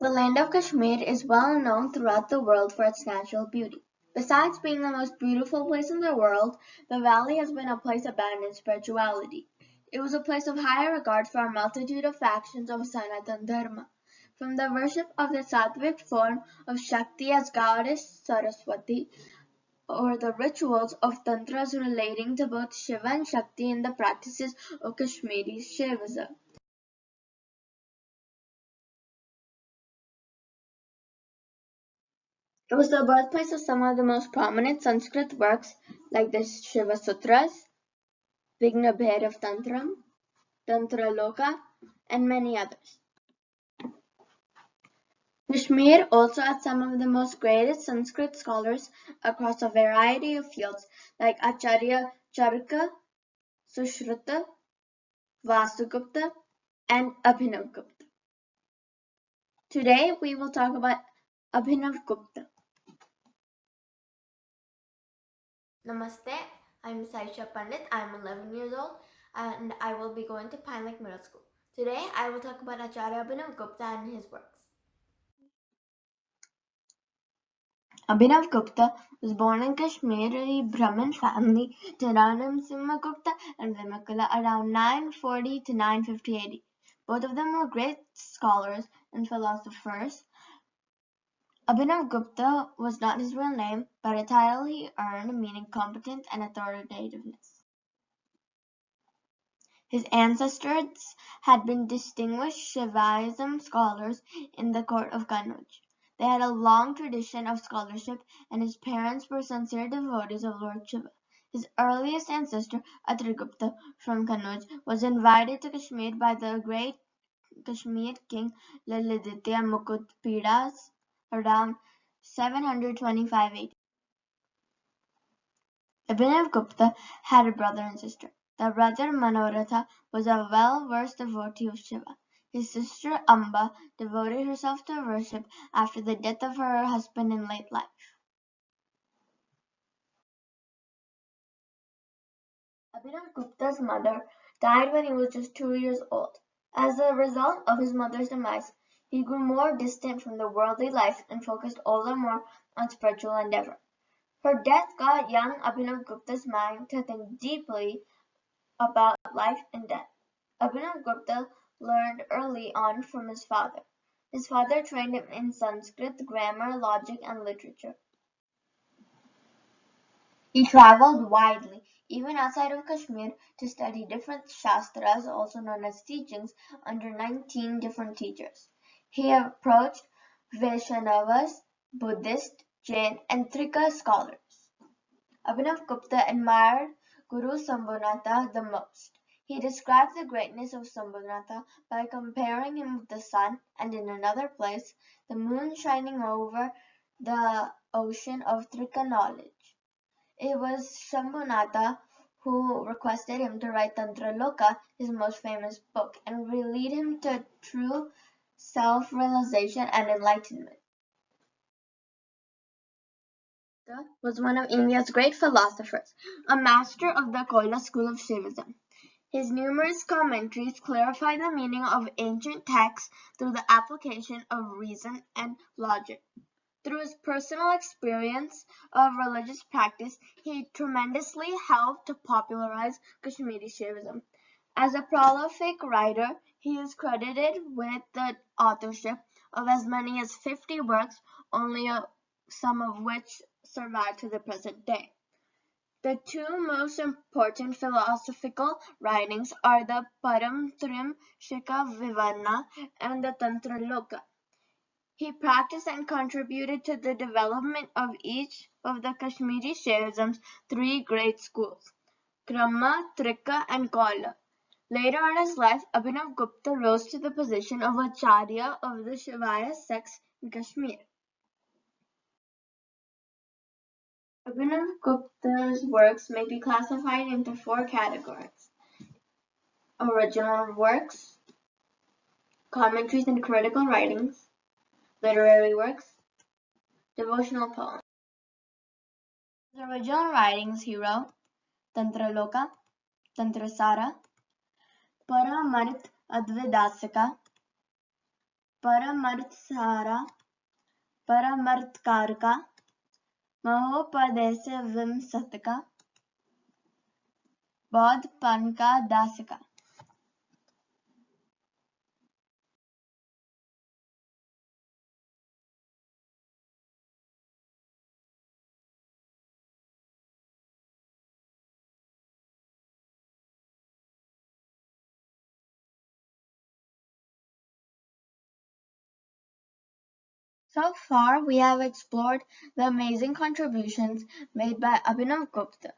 The land of Kashmir is well known throughout the world for its natural beauty. Besides being the most beautiful place in the world, the valley has been a place abandoned spirituality. It was a place of high regard for a multitude of factions of Sanatan Dharma, from the worship of the Sattvic form of Shakti as goddess Saraswati, or the rituals of tantras relating to both Shiva and Shakti in the practices of Kashmiri Shaivism. It was the birthplace of some of the most prominent Sanskrit works like the Shiva Sutras, Vigna Bhairav Tantram, Tantra Loka, and many others. Kashmir also had some of the most greatest Sanskrit scholars across a variety of fields like Acharya Charaka, Sushruta, Vasugupta, and Abhinavagupta. Today we will talk about Abhinavagupta. Namaste, I'm Saisha Pandit. I'm 11 years old and I will be going to Pine Lake Middle School. Today I will talk about Acharya Abhinavagupta and his works. Abhinavagupta was born in Kashmiri Brahmin family to Narasimhagupta and Vimakula around 940 to 950 AD. Both of them were great scholars and philosophers. Abhinavagupta was not his real name, but a title he earned meaning competent and authoritativeness. His ancestors had been distinguished Shaivism scholars in the court of Kannauj. They had a long tradition of scholarship, and his parents were sincere devotees of Lord Shiva. His earliest ancestor, Atrigupta from Kannauj, was invited to Kashmir by the great Kashmir king Lalitaditya Mukutpidas around 725 AD. Abhinavagupta had a brother and sister. The brother Manoratha was a well-versed devotee of Shiva. His sister Amba devoted herself to worship after the death of her husband in late life. Abhinavagupta's mother died when he was just 2 years old. As a result of his mother's demise, he grew more distant from the worldly life and focused all the more on spiritual endeavor. Her death got young Abhinavagupta's mind to think deeply about life and death. Abhinavagupta learned early on from his father. His father trained him in Sanskrit grammar, logic, and literature. He traveled widely, even outside of Kashmir, to study different shastras, also known as teachings, under 19 different teachers. He approached Vaishnavas, Buddhist, Jain, and Trika scholars. Abhinavagupta admired Guru Sambhunatha the most. He describes the greatness of Sambhunatha by comparing him with the sun and, in another place, the moon shining over the ocean of Trika knowledge. It was Shambhunatha who requested him to write Tantra Loka, his most famous book, and will lead him to true self-realization and enlightenment. Was one of India's great philosophers, a master of the Koila school of Shaivism. His numerous commentaries clarify the meaning of ancient texts through the application of reason and logic. Through his personal experience of religious practice, he tremendously helped to popularize Kashmiri Shaivism. As a prolific writer, he is credited with the authorship of as many as 50 works, only some of which survive to the present day. The two most important philosophical writings are the Paramtrim Shika Vivarna and the Tantra Loka. He practiced and contributed to the development of each of the Kashmiri Shaivism's three great schools, Krama, Trika, and Kaula. Later in his life, Abhinavagupta rose to the position of Acharya of the Shaivaya sects in Kashmir. Abhinavagupta's works may be classified into four categories: original works, commentaries and critical writings, literary works, devotional poems. His original writings he wrote Tantra Loka, Tantra Sara, Paramart Advedasika, परमर्थसारा परमर्थकारका महोपदेश विमसतका बौद्ध पन का दासका. So far, we have explored the amazing contributions made by Abhinavagupta.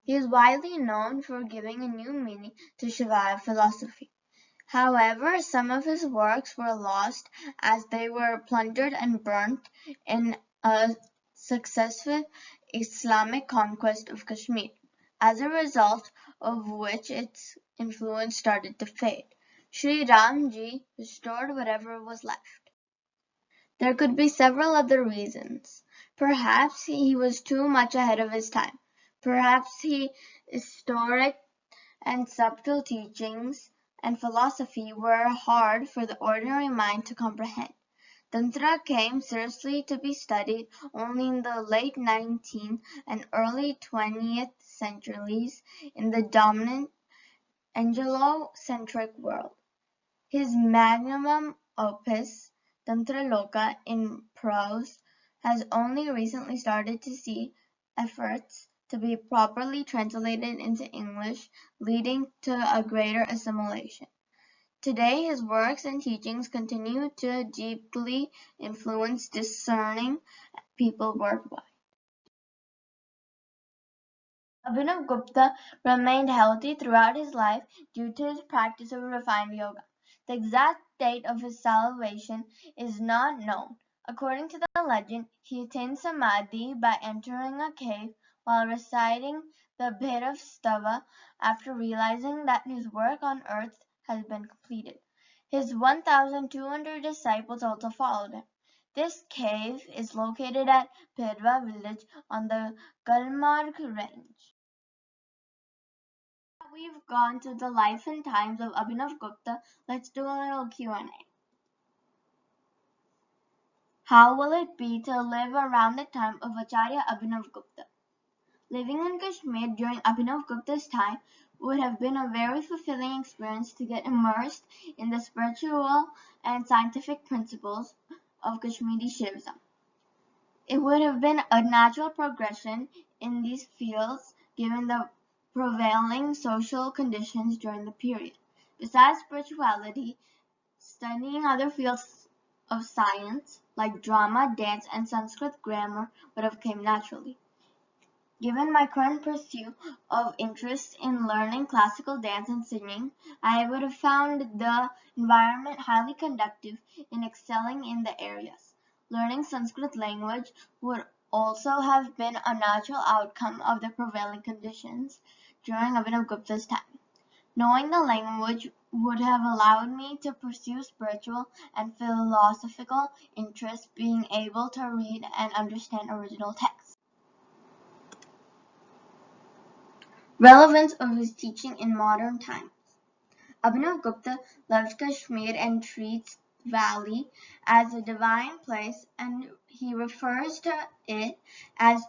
He is widely known for giving a new meaning to Shaivaya philosophy. However, some of his works were lost as they were plundered and burnt in a successive Islamic conquest of Kashmir, as a result of which its influence started to fade. Sri Ramji restored whatever was left. There could be several other reasons. Perhaps he was too much ahead of his time. Perhaps his historic and subtle teachings and philosophy were hard for the ordinary mind to comprehend. Tantra came seriously to be studied only in the late 19th and early 20th centuries in the dominant Anglo-centric world. His magnum opus, Tantraloka in prose, has only recently started to see efforts to be properly translated into English, leading to a greater assimilation. Today, his works and teachings continue to deeply influence discerning people worldwide. Abhinavagupta remained healthy throughout his life due to his practice of refined yoga. The exact date of his salvation is not known. According to the legend, he attained samadhi by entering a cave while reciting the Bhairav after realizing that his work on earth had been completed. His 1,200 disciples also followed him. This cave is located at Pedwa village on the Gulmarg range. We've gone to the life and times of Abhinavagupta. Let's do a little Q&A. How will it be to live around the time of Acharya Abhinavagupta? Living in Kashmir during Abhinavagupta's time would have been a very fulfilling experience to get immersed in the spiritual and scientific principles of Kashmiri Shaivism. It would have been a natural progression in these fields given the prevailing social conditions during the period. Besides spirituality, studying other fields of science like drama, dance, and Sanskrit grammar would have come naturally. Given my current pursuit of interest in learning classical dance and singing, I would have found the environment highly conducive in excelling in the areas. Learning Sanskrit language would also have been a natural outcome of the prevailing conditions during Abhinavagupta's time. Knowing the language would have allowed me to pursue spiritual and philosophical interests, being able to read and understand original texts. Relevance of his teaching in modern times. Abhinavagupta loves Kashmir and treats the valley as a divine place, and he refers to it as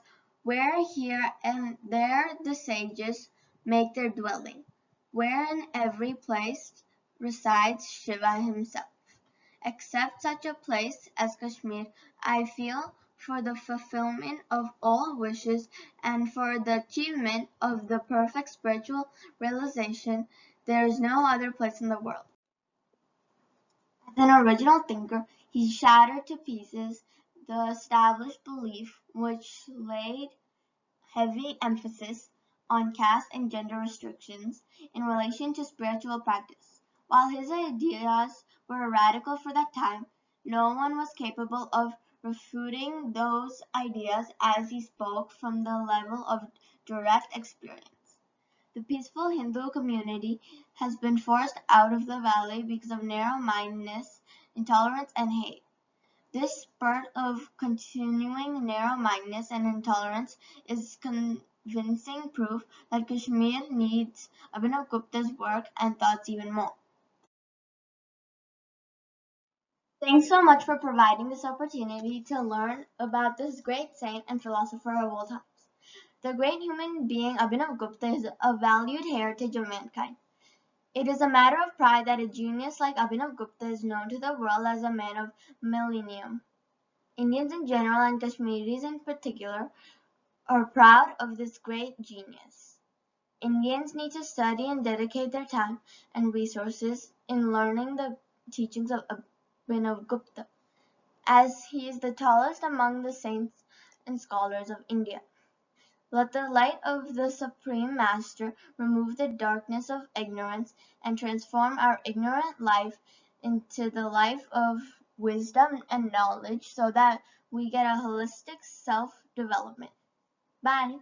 where here and there the sages make their dwelling, where in every place resides Shiva himself. Except such a place as Kashmir, I feel, for the fulfillment of all wishes and for the achievement of the perfect spiritual realization, there is no other place in the world. As an original thinker, he shattered to pieces the established belief which laid heavy emphasis on caste and gender restrictions in relation to spiritual practice. While his ideas were radical for that time, no one was capable of refuting those ideas as he spoke from the level of direct experience. The peaceful Hindu community has been forced out of the valley because of narrow-mindedness, intolerance, and hate. This spurt of continuing narrow-mindedness and intolerance is convincing proof that Kashmir needs Abhinavagupta's work and thoughts even more. Thanks so much for providing this opportunity to learn about this great saint and philosopher of all times. The great human being Abhinavagupta is a valued heritage of mankind. It is a matter of pride that a genius like Abhinavagupta is known to the world as a man of millennium. Indians in general and Kashmiris in particular are proud of this great genius. Indians need to study and dedicate their time and resources in learning the teachings of Abhinavagupta, as he is the tallest among the saints and scholars of India. Let the light of the Supreme Master remove the darkness of ignorance and transform our ignorant life into the life of wisdom and knowledge so that we get a holistic self development. Bye.